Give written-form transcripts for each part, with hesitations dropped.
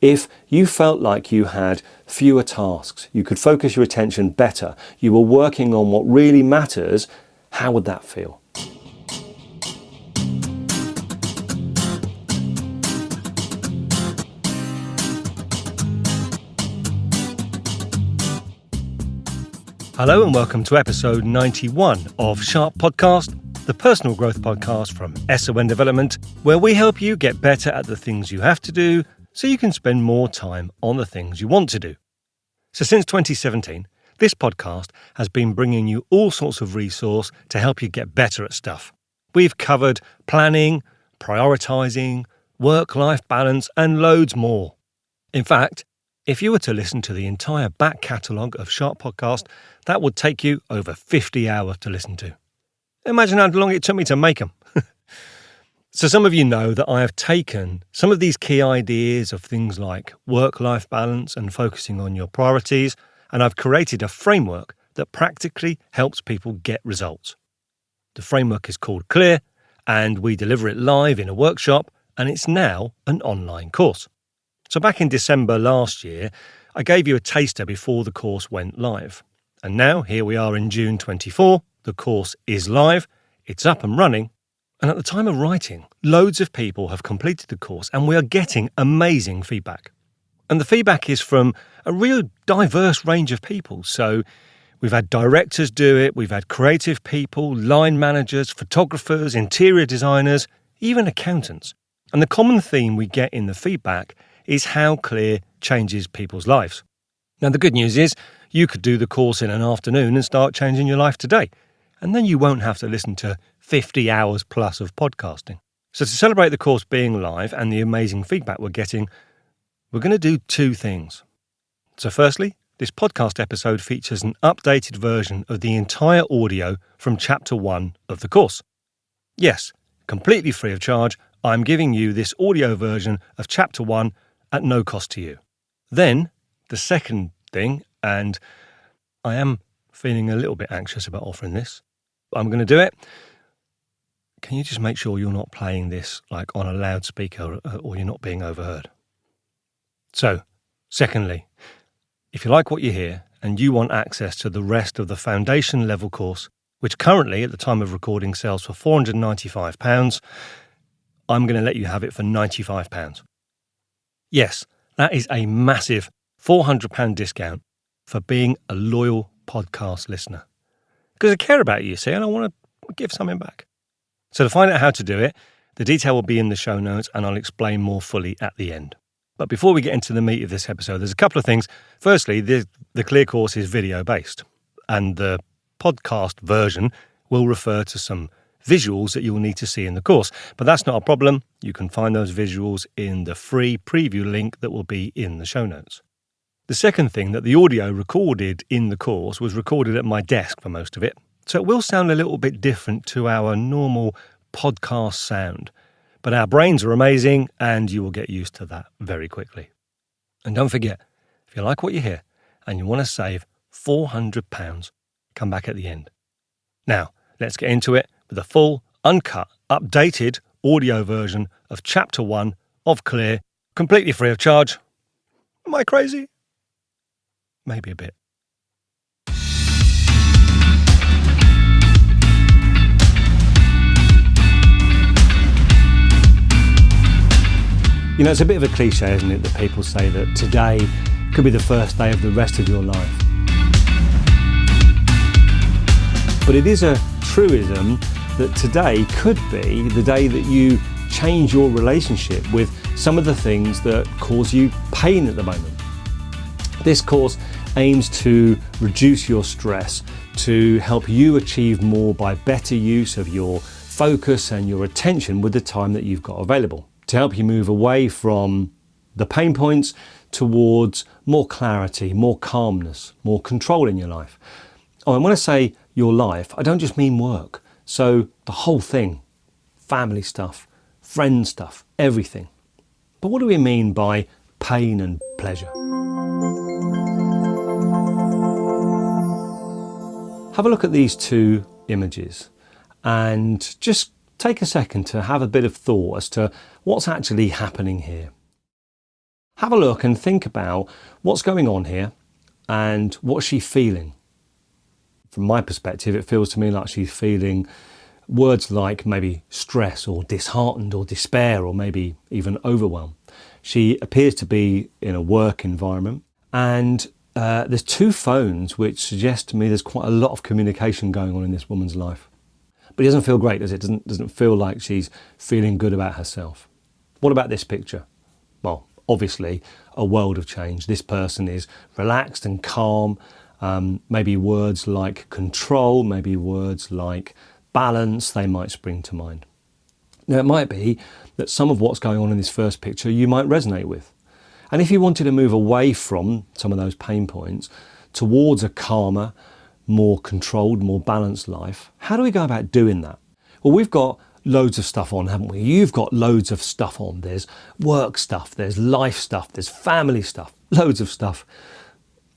If you felt like you had fewer tasks, you could focus your attention better, you were working on what really matters, how would that feel? Hello and welcome to episode 91 of Sharp Podcast, the personal growth podcast from SON Development, where we help you get better at the things you have to do so you can spend more time on the things you want to do. So since 2017, this podcast has been bringing you all sorts of resource to help you get better at stuff. We've covered planning, prioritising, work-life balance and loads more. In fact, if you were to listen to the entire back catalogue of Sharp Podcast, that would take you over 50 hours to listen to. Imagine how long it took me to make them. So some of you know that I have taken some of these key ideas of things like work-life balance and focusing on your priorities, and I've created a framework that practically helps people get results. The framework is called Clear, and we deliver it live in a workshop, and it's now an online course. So back in December last year, I gave you a taster before the course went live. And now, here we are in June 24, the course is live, it's up and running, and at the time of writing, loads of people have completed the course and we are getting amazing feedback. And the feedback is from a real diverse range of people. So we've had directors do it, we've had creative people, line managers, photographers, interior designers, even accountants. And the common theme we get in the feedback is how Clear changes people's lives. Now, the good news is you could do the course in an afternoon and start changing your life today. And then you won't have to listen to 50 hours plus of podcasting. So to celebrate the course being live and the amazing feedback we're getting, we're going to do two things. So firstly, this podcast episode features an updated version of the entire audio from Chapter 1 of the course. Yes, completely free of charge, I'm giving you this audio version of Chapter 1 at no cost to you. Then, the second thing, and I am feeling a little bit anxious about offering this, but I'm going to do it. Can you just make sure you're not playing this like on a loudspeaker or you're not being overheard? So, secondly, if you like what you hear and you want access to the rest of the foundation level course, which currently at the time of recording sells for £495, I'm going to let you have it for £95. Yes, that is a massive £400 discount for being a loyal podcast listener. Because I care about you, see, and I want to give something back. So to find out how to do it, the detail will be in the show notes and I'll explain more fully at the end. But before we get into the meat of this episode, there's a couple of things. Firstly, the Clear course is video-based, and the podcast version will refer to some visuals that you'll need to see in the course. But that's not a problem. You can find those visuals in the free preview link that will be in the show notes. The second thing, that the audio recorded in the course was recorded at my desk for most of it. So it will sound a little bit different to our normal podcast sound. But our brains are amazing and you will get used to that very quickly. And don't forget, if you like what you hear and you want to save £400, come back at the end. Now, let's get into it with a full, uncut, updated audio version of Chapter 1 of Clear, completely free of charge. Am I crazy? Maybe a bit. You know, it's a bit of a cliche, isn't it, that people say that today could be the first day of the rest of your life. But it is a truism that today could be the day that you change your relationship with some of the things that cause you pain at the moment. This course aims to reduce your stress, to help you achieve more by better use of your focus and your attention with the time that you've got available, to help you move away from the pain points towards more clarity, more calmness, more control in your life. Oh, and when I say your life, I don't just mean work. So the whole thing, family stuff, friend stuff, everything. But what do we mean by pain and pleasure? Have a look at these two images and just take a second to have a bit of thought as to what's actually happening here. Have a look and think about what's going on here and what's she feeling. From my perspective, it feels to me like she's feeling words like maybe stress or disheartened or despair or maybe even overwhelm. She appears to be in a work environment, and there's 2 phones, which suggest to me there's quite a lot of communication going on in this woman's life. But it doesn't feel great, does it? Doesn't feel like she's feeling good about herself. What about this picture? Well, obviously a world of change. This person is relaxed and calm. Maybe words like control, maybe words like balance, they might spring to mind. Now, it might be that some of what's going on in this first picture you might resonate with. And if you wanted to move away from some of those pain points towards a calmer, more controlled, more balanced life, how do we go about doing that? Well, we've got loads of stuff on, haven't we? You've got loads of stuff on. There's work stuff, there's life stuff, there's family stuff, loads of stuff.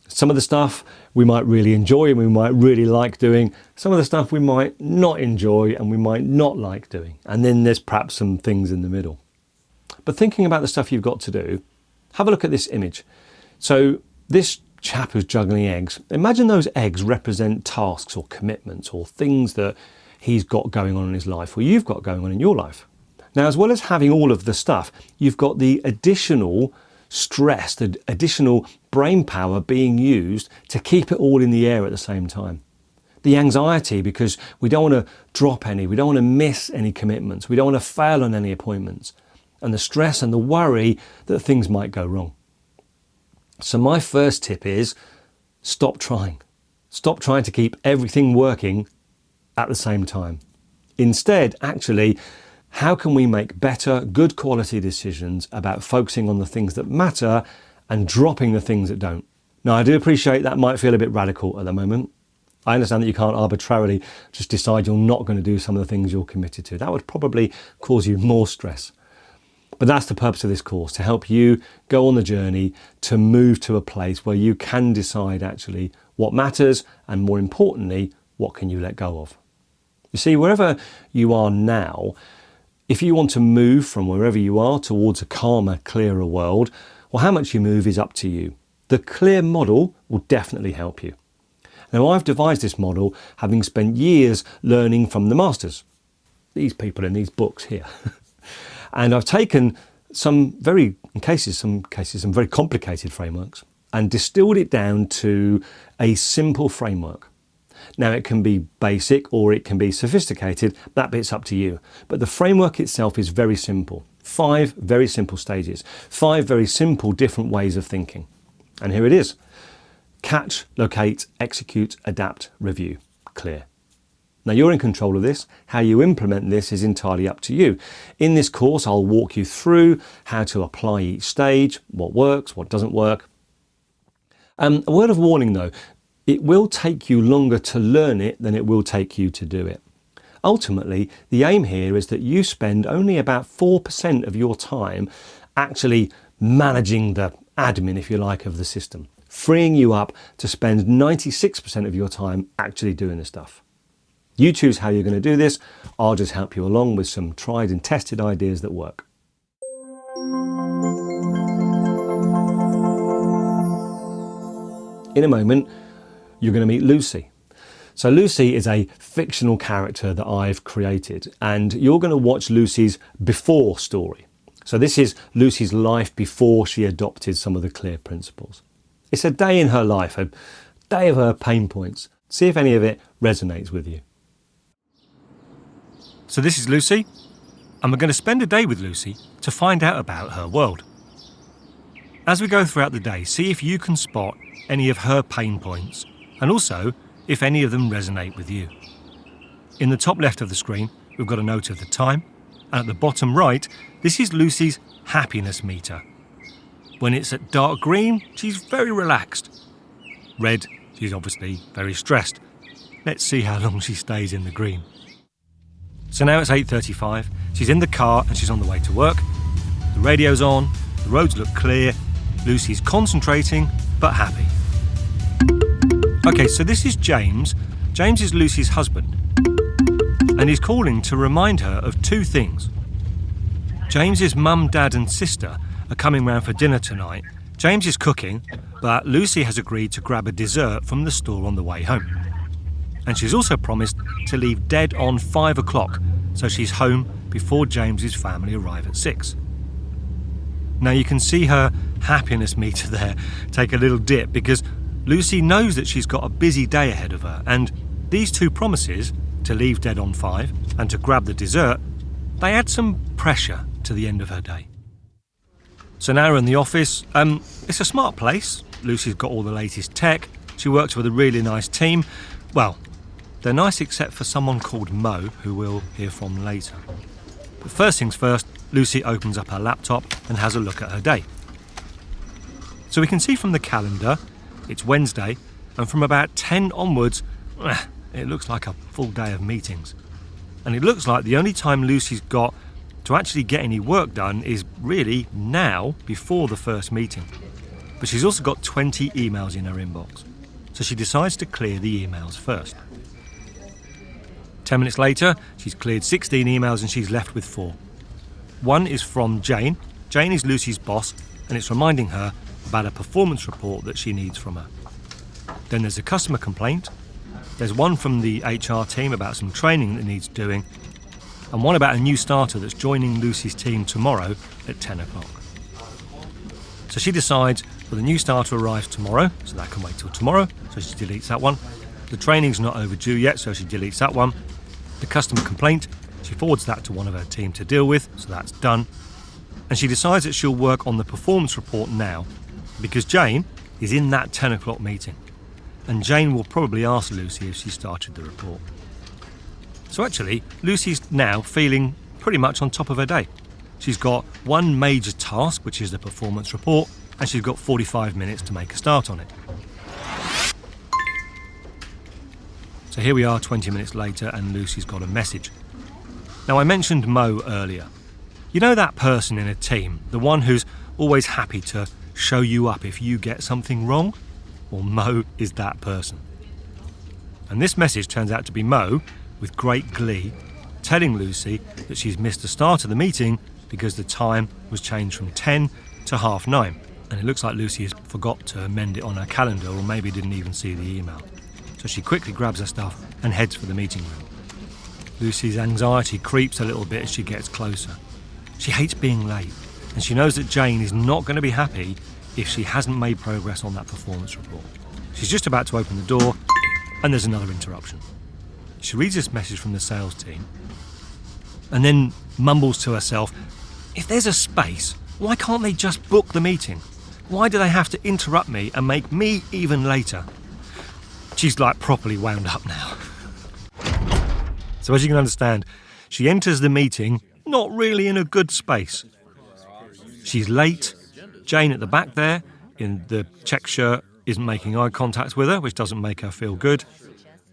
Some of the stuff we might really enjoy and we might really like doing. Some of the stuff we might not enjoy and we might not like doing. And then there's perhaps some things in the middle. But thinking about the stuff you've got to do, have a look at this image. So this chap who's juggling eggs, imagine those eggs represent tasks or commitments or things that he's got going on in his life or you've got going on in your life. Now, as well as having all of the stuff, you've got the additional stress, the additional brain power being used to keep it all in the air at the same time. The anxiety because we don't want to drop any, we don't want to miss any commitments, we don't want to fail on any appointments, and the stress and the worry that things might go wrong. So my first tip is stop trying. Stop trying to keep everything working at the same time. Instead, actually, how can we make better, good quality decisions about focusing on the things that matter and dropping the things that don't? Now, I do appreciate that might feel a bit radical at the moment. I understand that you can't arbitrarily just decide you're not going to do some of the things you're committed to. That would probably cause you more stress. But that's the purpose of this course, to help you go on the journey to move to a place where you can decide actually what matters and, more importantly, what can you let go of. You see, wherever you are now, if you want to move from wherever you are towards a calmer, clearer world, well, how much you move is up to you. The clear model will definitely help you. Now, I've devised this model having spent years learning from the masters, these people in these books here. And I've taken some very complicated frameworks and distilled it down to a simple framework. Now, it can be basic or it can be sophisticated. That bit's up to you. But the framework itself is very simple. 5 very simple stages. 5 very simple different ways of thinking. And here it is. Catch, locate, execute, adapt, review. Clear. Now, you're in control of this. How you implement this is entirely up to you. In this course, I'll walk you through how to apply each stage, what works, what doesn't work. A word of warning though, it will take you longer to learn it than it will take you to do it. Ultimately, the aim here is that you spend only about 4% of your time actually managing the admin, if you like, of the system, freeing you up to spend 96% of your time actually doing the stuff. You choose how you're going to do this. I'll just help you along with some tried and tested ideas that work. In a moment, you're going to meet Lucy. So Lucy is a fictional character that I've created, and you're going to watch Lucy's before story. So this is Lucy's life before she adopted some of the clear principles. It's a day in her life, a day of her pain points. See if any of it resonates with you. So this is Lucy, and we're going to spend a day with Lucy to find out about her world. As we go throughout the day, see if you can spot any of her pain points, and also if any of them resonate with you. In the top left of the screen, we've got a note of the time, and at the bottom right, this is Lucy's happiness meter. When it's at dark green, she's very relaxed. Red, she's obviously very stressed. Let's see how long she stays in the green. So now it's 8:35, she's in the car and she's on the way to work. The radio's on, the roads look clear, Lucy's concentrating but happy. Okay, so this is James. James is Lucy's husband, and he's calling to remind her of 2 things. James's mum, dad and sister are coming round for dinner tonight. James is cooking, but Lucy has agreed to grab a dessert from the store on the way home. And she's also promised to leave dead on 5 o'clock, so she's home before James's family arrive at 6. Now you can see her happiness meter there take a little dip, because Lucy knows that she's got a busy day ahead of her, and these two promises, to leave dead on 5 and to grab the dessert, they add some pressure to the end of her day. So now we're in the office. It's a smart place. Lucy's got all the latest tech. She works with a really nice team. Well, they're nice except for someone called Mo, who we'll hear from later. But first things first, Lucy opens up her laptop and has a look at her day. So we can see from the calendar, it's Wednesday, and from about 10 onwards, it looks like a full day of meetings. And it looks like the only time Lucy's got to actually get any work done is really now, before the first meeting. But she's also got 20 emails in her inbox, so she decides to clear the emails first. 10 minutes later, she's cleared 16 emails and she's left with 4. One is from Jane. Jane is Lucy's boss, and it's reminding her about a performance report that she needs from her. Then there's a customer complaint. There's one from the HR team about some training that needs doing, and one about a new starter that's joining Lucy's team tomorrow at 10 o'clock. So she decides, well, the new starter arrives tomorrow, so that can wait till tomorrow, so she deletes that one. The training's not overdue yet, so she deletes that one. The customer complaint, she forwards that to one of her team to deal with, so that's done. And she decides that she'll work on the performance report now, because Jane is in that 10 o'clock meeting. And Jane will probably ask Lucy if she started the report. So actually, Lucy's now feeling pretty much on top of her day. She's got one major task, which is the performance report, and she's got 45 minutes to make a start on it. So here we are 20 minutes later, and Lucy's got a message. Now, I mentioned Mo earlier. You know that person in a team, the one who's always happy to show you up if you get something wrong? Well, Mo is that person. And this message turns out to be Mo, with great glee, telling Lucy that she's missed the start of the meeting because the time was changed from 10 to 9:30. And it looks like Lucy has forgot to amend it on her calendar, or maybe didn't even see the email. So she quickly grabs her stuff and heads for the meeting room. Lucy's anxiety creeps a little bit as she gets closer. She hates being late, and she knows that Jane is not going to be happy if she hasn't made progress on that performance report. She's just about to open the door, and there's another interruption. She reads this message from the sales team, and then mumbles to herself, if there's a space, why can't they just book the meeting? Why do they have to interrupt me and make me even later? She's like properly wound up now. So as you can understand, she enters the meeting not really in a good space. She's late. Jane at the back there, in the check shirt, isn't making eye contact with her, which doesn't make her feel good.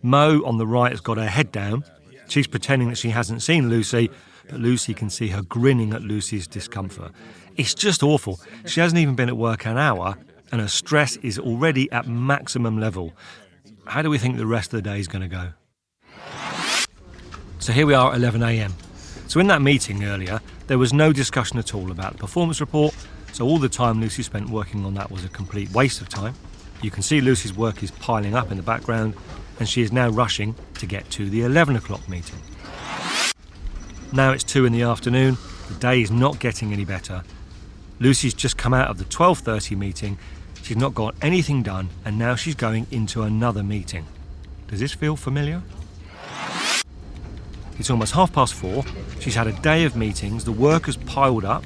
Mo on the right has got her head down. She's pretending that she hasn't seen Lucy, but Lucy can see her grinning at Lucy's discomfort. It's just awful. She hasn't even been at work an hour, and her stress is already at maximum level. How do we think the rest of the day is going to go? So here we are at 11 a.m. So in that meeting earlier, there was no discussion at all about the performance report, so all the time Lucy spent working on that was a complete waste of time. You can see Lucy's work is piling up in the background, and she is now rushing to get to the 11 o'clock meeting. Now it's 2 in the afternoon, the day is not getting any better. Lucy's just come out of the 12:30 meeting, she's not got anything done, and now she's going into another meeting. Does this feel familiar? It's almost 4:30, she's had a day of meetings, the work has piled up.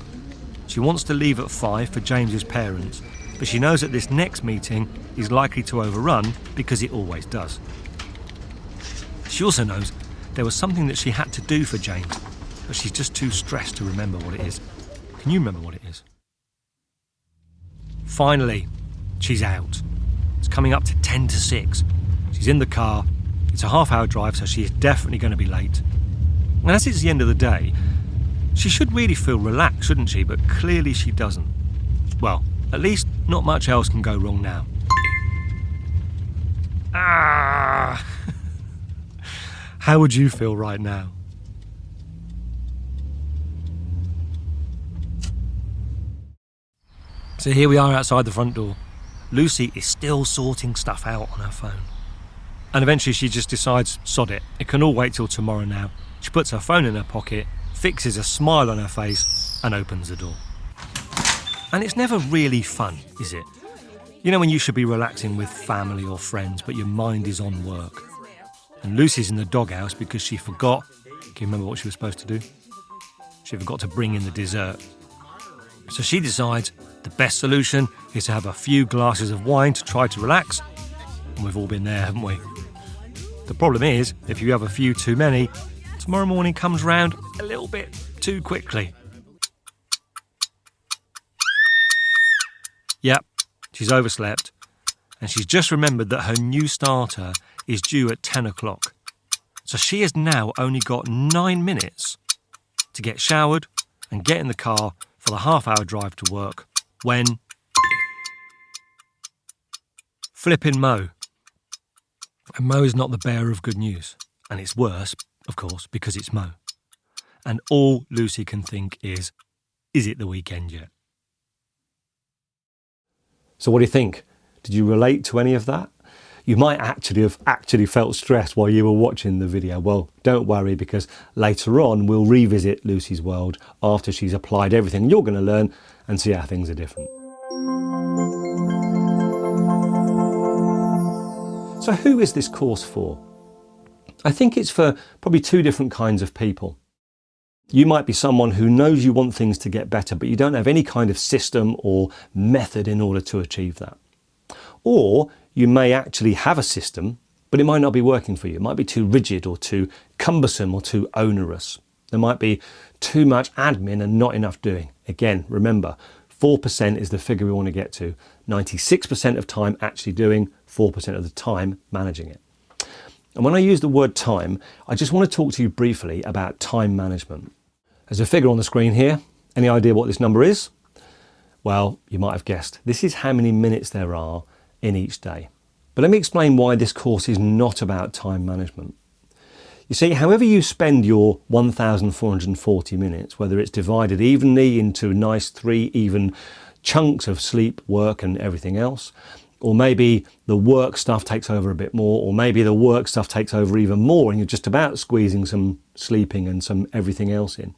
She wants to leave at 5 for James's parents, but she knows that this next meeting is likely to overrun because it always does. She also knows there was something that she had to do for James, but she's just too stressed to remember what it is. Can you remember what it is? Finally, she's out. It's coming up to 10 to 6. She's in the car. It's a half-hour drive, so she is definitely going to be late. And as it's the end of the day, she should really feel relaxed, shouldn't she? But clearly she doesn't. Well, at least not much else can go wrong now. How would you feel right now? So here we are outside the front door. Lucy is still sorting stuff out on her phone. And eventually she just decides, sod it, it can all wait till tomorrow now. She puts her phone in her pocket, fixes a smile on her face and opens the door. And it's never really fun, is it? You know when you should be relaxing with family or friends, but your mind is on work. And Lucy's in the doghouse because she forgot, can you remember what she was supposed to do? She forgot to bring in the dessert. So she decides the best solution is to have a few glasses of wine to try to relax. And we've all been there, haven't we? The problem is, if you have a few too many, tomorrow morning comes round a little bit too quickly. Yep, she's overslept, and she's just remembered that her new starter is due at 10 o'clock. So she has now only got 9 minutes to get showered and get in the car for the half-hour drive to work, when flippin' Mo. And Mo is not the bearer of good news, and it's worse, of course, because it's Mo. And all Lucy can think is it the weekend yet? So what do you think? Did you relate to any of that? You might actually have felt stressed while you were watching the video. Well, don't worry, because later on we'll revisit Lucy's world after she's applied everything you're going to learn and see how things are different. So who is this course for? I think it's for probably 2 different kinds of people. You might be someone who knows you want things to get better, but you don't have any kind of system or method in order to achieve that. Or you may actually have a system, but it might not be working for you. It might be too rigid or too cumbersome or too onerous. There might be too much admin and not enough doing. Again, remember, 4% is the figure we want to get to. 96% of time actually doing, 4% of the time managing it. And when I use the word time, I just want to talk to you briefly about time management. There's a figure on the screen here. Any idea what this number is? Well, you might have guessed. This is how many minutes there are in each day. But let me explain why this course is not about time management. You see, however you spend your 1,440 minutes, whether it's divided evenly into nice 3 even chunks of sleep, work and everything else, or maybe the work stuff takes over a bit more, or maybe the work stuff takes over even more and you're just about squeezing some sleeping and some everything else in.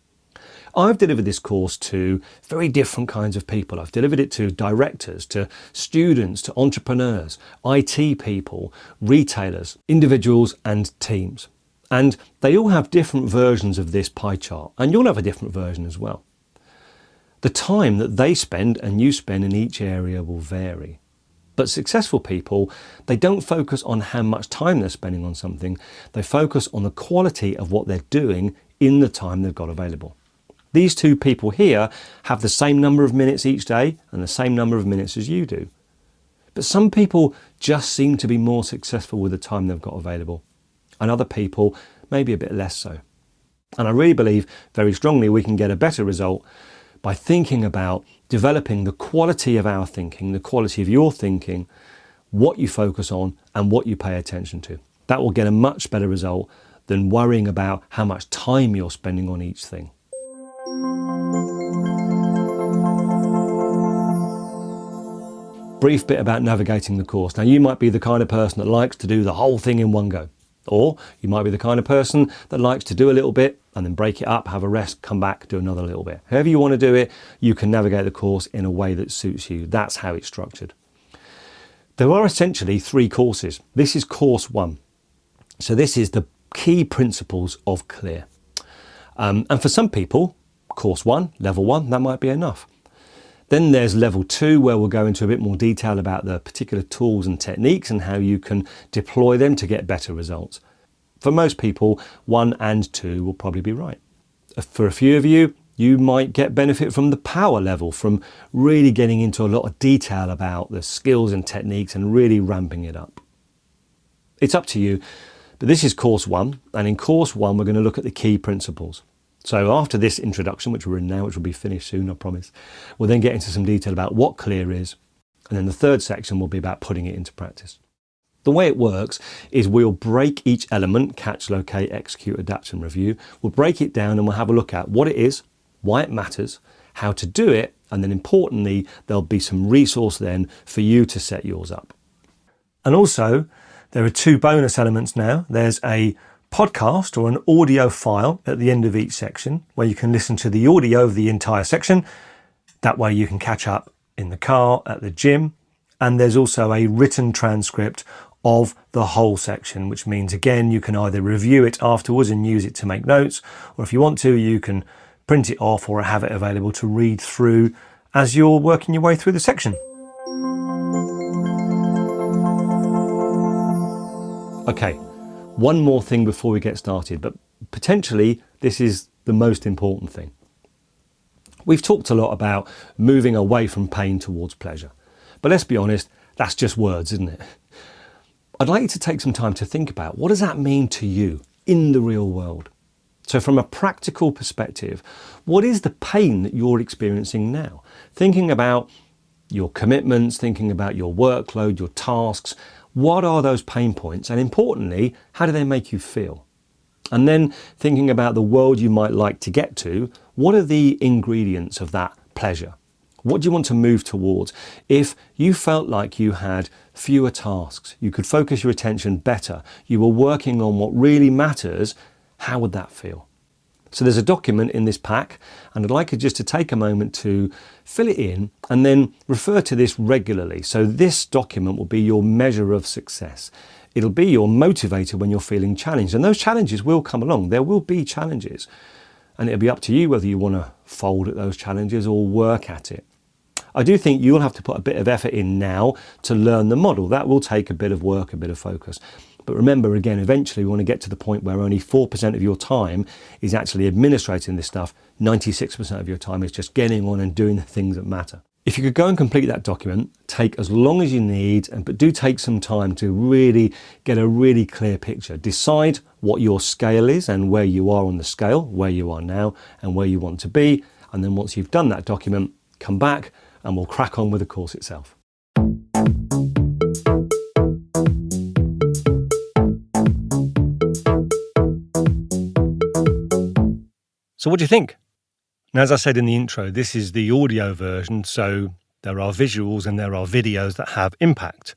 I've delivered this course to very different kinds of people. I've delivered it to directors, to students, to entrepreneurs, IT people, retailers, individuals and teams. And they all have different versions of this pie chart, and you'll have a different version as well. The time that they spend and you spend in each area will vary. But successful people, they don't focus on how much time they're spending on something. They focus on the quality of what they're doing in the time they've got available. These 2 people here have the same number of minutes each day and the same number of minutes as you do. But some people just seem to be more successful with the time they've got available, and other people maybe a bit less so. And I really believe very strongly we can get a better result by thinking about developing the quality of our thinking, the quality of your thinking, what you focus on and what you pay attention to. That will get a much better result than worrying about how much time you're spending on each thing. Brief bit about navigating the course. Now, you might be the kind of person that likes to do the whole thing in one go. Or you might be the kind of person that likes to do a little bit and then break it up, have a rest, come back, do another little bit. However you want to do it, you can navigate the course in a way that suits you. That's how it's structured. There are essentially 3 courses. This is course 1. So this is the key principles of Clear. And for some people, course 1, level 1, that might be enough. Then there's level 2, where we'll go into a bit more detail about the particular tools and techniques and how you can deploy them to get better results. For most people, 1 and 2 will probably be right. For a few of you, you might get benefit from the power level, from really getting into a lot of detail about the skills and techniques and really ramping it up. It's up to you, but this is course 1, and in course 1 we're going to look at the key principles. So after this introduction, which we're in now, which will be finished soon, I promise, we'll then get into some detail about what Clear is, and then the 3rd section will be about putting it into practice. The way it works is we'll break each element, catch, locate, execute, adapt and review. We'll break it down and we'll have a look at what it is, why it matters, how to do it, And then importantly, there'll be some resource then for you to set yours up. And also, there are 2 bonus elements now. There's a podcast or an audio file at the end of each section where you can listen to the audio of the entire section. That way you can catch up in the car, at the gym. And there's also a written transcript of the whole section, which means, again, you can either review it afterwards and use it to make notes, or if you want to, you can print it off or have it available to read through as you're working your way through the section. Okay, one more thing before we get started, but potentially this is the most important thing. We've talked a lot about moving away from pain towards pleasure, but let's be honest, that's just words, isn't it? I'd like you to take some time to think about, what does that mean to you in the real world? So from a practical perspective, what is the pain that you're experiencing now? Thinking about your commitments, thinking about your workload, your tasks, what are those pain points? And importantly, how do they make you feel? And then thinking about the world you might like to get to, what are the ingredients of that pleasure? What do you want to move towards? If you felt like you had fewer tasks, you could focus your attention better, you were working on what really matters, how would that feel? So there's a document in this pack, and I'd like you just to take a moment to fill it in and then refer to this regularly. So this document will be your measure of success. It'll be your motivator when you're feeling challenged, and those challenges will come along. There will be challenges, and it'll be up to you whether you want to fold at those challenges or work at it. I do think you'll have to put a bit of effort in now to learn the model. That will take a bit of work, a bit of focus. But remember, again, eventually we want to get to the point where only 4% of your time is actually administrating this stuff. 96% of your time is just getting on and doing the things that matter. If you could go and complete that document, take as long as you need, but do take some time to really get a really clear picture. Decide what your scale is and where you are on the scale, where you are now and where you want to be. And then once you've done that document, come back and we'll crack on with the course itself. So what do you think? Now, as I said in the intro, this is the audio version, so there are visuals and there are videos that have impact.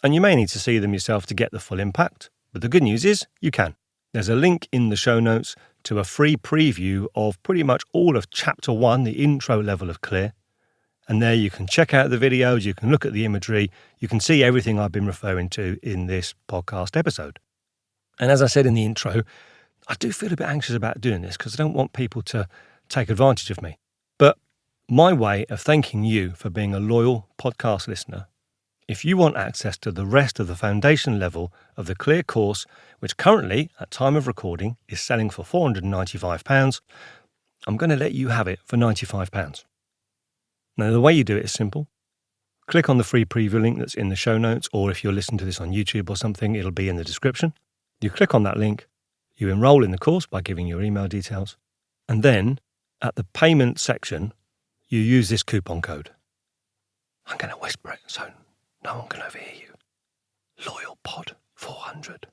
And you may need to see them yourself to get the full impact, but the good news is you can. There's a link in the show notes to a free preview of pretty much all of Chapter 1, the intro level of Clear. And there you can check out the videos, you can look at the imagery, you can see everything I've been referring to in this podcast episode. And as I said in the intro, I do feel a bit anxious about doing this because I don't want people to take advantage of me. But my way of thanking you for being a loyal podcast listener, if you want access to the rest of the foundation level of the Clear course, which currently, at time of recording, is selling for £495, I'm going to let you have it for £95. Now, the way you do it is simple. Click on the free preview link that's in the show notes, or if you're listening to this on YouTube or something, it'll be in the description. You click on that link, you enroll in the course by giving your email details, and then at the payment section, you use this coupon code. I'm going to whisper it so no one can overhear you. LoyalPod400.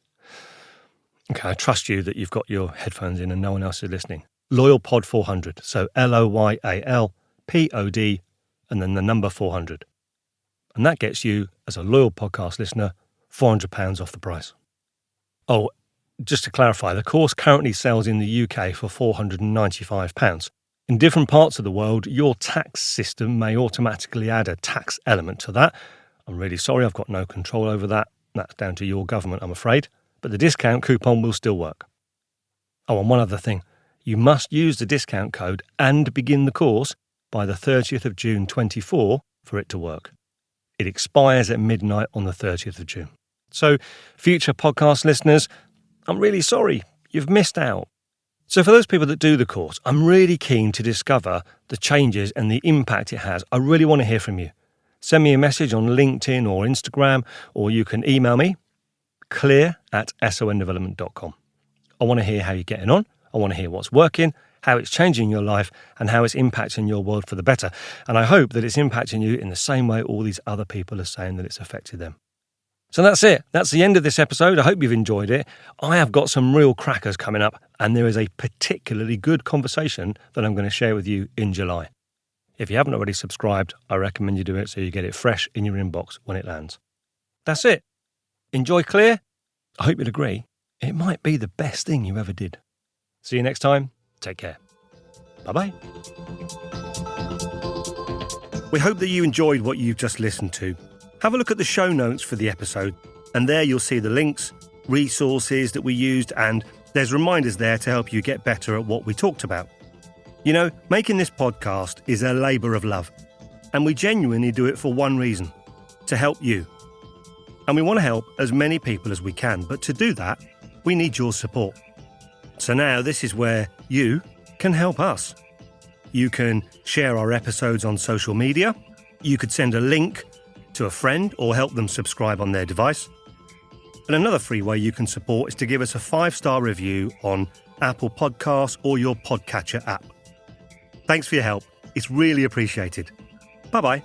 Okay, I trust you that you've got your headphones in and no one else is listening. LoyalPod400, so LOYALPOD and then the number 400. And that gets you, as a loyal podcast listener, £400 off the price. Oh, just to clarify, the course currently sells in the UK for £495. In different parts of the world, your tax system may automatically add a tax element to that. I'm really sorry, I've got no control over that. That's down to your government, I'm afraid. But the discount coupon will still work. Oh, and one other thing. You must use the discount code and begin the course by the 30th of June 24 for it to work. It expires at midnight on the 30th of June. So, future podcast listeners, I'm really sorry, you've missed out. So for those people that do the course, I'm really keen to discover the changes and the impact it has. I really want to hear from you. Send me a message on LinkedIn or Instagram, or you can email me, clear@sondevelopment.com. I want to hear how you're getting on. I want to hear what's working, how it's changing your life, and how it's impacting your world for the better. And I hope that it's impacting you in the same way all these other people are saying that it's affected them. So that's it. That's the end of this episode. I hope you've enjoyed it. I have got some real crackers coming up, and there is a particularly good conversation that I'm going to share with you in July. If you haven't already subscribed, I recommend you do it so you get it fresh in your inbox when it lands. That's it. Enjoy Clear? I hope you'd agree. It might be the best thing you ever did. See you next time. Take care. Bye-bye. We hope that you enjoyed what you've just listened to. Have a look at the show notes for the episode, and there you'll see the links, resources that we used, and there's reminders there to help you get better at what we talked about. You know, making this podcast is a labour of love, and we genuinely do it for one reason: to help you. And we want to help as many people as we can, but to do that, we need your support. So now this is where you can help us. You can share our episodes on social media. You could send a link to a friend or help them subscribe on their device. And another free way you can support is to give us a 5-star review on Apple Podcasts or your podcatcher app. Thanks for your help. It's really appreciated. Bye-bye.